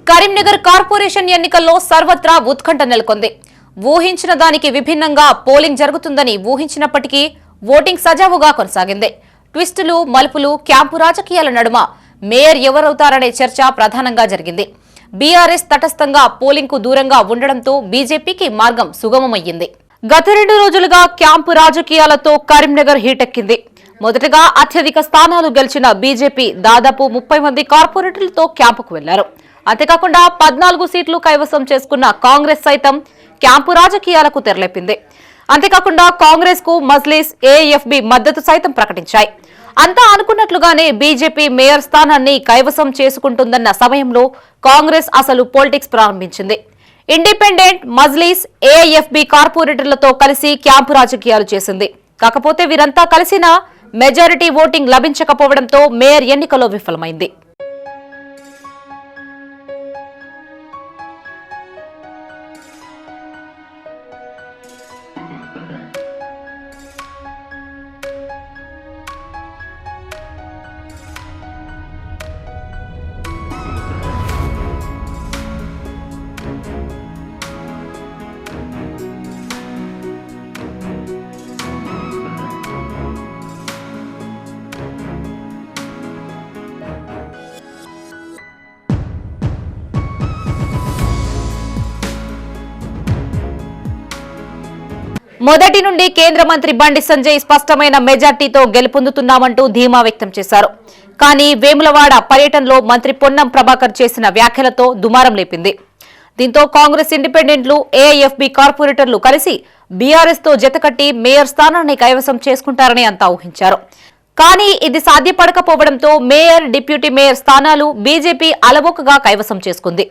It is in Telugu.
కరీంనగర్ కార్పొరేషన్ ఎన్నికల్లో సర్వత్రా ఉత్కంఠ నెలకొంది. ఊహించిన దానికి విభిన్నంగా పోలింగ్ జరుగుతుందని ఊహించినప్పటికీ ఓటింగ్ సజావుగా కొనసాగింది. ట్విస్టులు, మలుపులు, క్యాంపు రాజకీయాల నడుమ మేయర్ ఎవరవుతారనే చర్చ ప్రధానంగా జరిగింది. బీఆర్ఎస్ తటస్థంగా పోలింగ్ కు దూరంగా ఉండడంతో బీజేపీకి మార్గం సుగమమయ్యింది. గత 2 రోజులుగా క్యాంపు రాజకీయాలతో కరీంనగర్ హీటెక్కింది. మొదటగా అత్యధిక స్థానాలు గెలిచిన బీజేపీ దాదాపు 30 మంది కార్పొరేటర్లతో క్యాంపుకు వెళ్లారు. అంతేకాకుండా 14 సీట్లు కైవసం చేసుకున్న కాంగ్రెస్ సైతం క్యాంపు రాజకీయాలకు తెరలేపింది. అంతేకాకుండా కాంగ్రెస్ కు మజ్లిస్, ఏఎఫ్బీ మద్దతు సైతం ప్రకటించాయి. అంతా అనుకున్నట్లుగానే బీజేపీ మేయర్ స్థానాన్ని కైవసం చేసుకుంటుందన్న సమయంలో కాంగ్రెస్ అసలు పాలిటిక్స్ ప్రారంభించింది. ఇండిపెండెంట్, మజ్లిస్, ఏఎఫ్బీ కార్పొరేటర్లతో కలిసి క్యాంపు రాజకీయాలు చేసింది. కాకపోతే వీరంతా కలిసినా మెజారిటీ ఓటింగ్ లభించకపోవడంతో మేయర్ ఎన్నికలో విఫలమైంది. మొదటి నుండి కేంద్ర మంత్రి బండి సంజయ్ స్పష్టమైన మెజార్టీతో గెలుపొందుతున్నామంటూ ధీమా వ్యక్తం చేశారు. కానీ వేములవాడ పర్యటనలో మంత్రి పొన్నం ప్రభాకర్ చేసిన వ్యాఖ్యలతో దుమారం లేపింది. దీంతో కాంగ్రెస్, ఇండిపెండెంట్లు, ఏఐఎఫ్బీ కార్పొరేటర్లు కలిసి బీఆర్ఎస్ తో జతకట్టి మేయర్ స్థానాన్ని కైవసం చేసుకుంటారని అంతా ఊహించారు. కానీ ఇది సాధ్యపడకపోవడంతో మేయర్, డిప్యూటీ మేయర్ స్థానాలు బీజేపీ అలవోకగా కైవసం చేసుకుంది.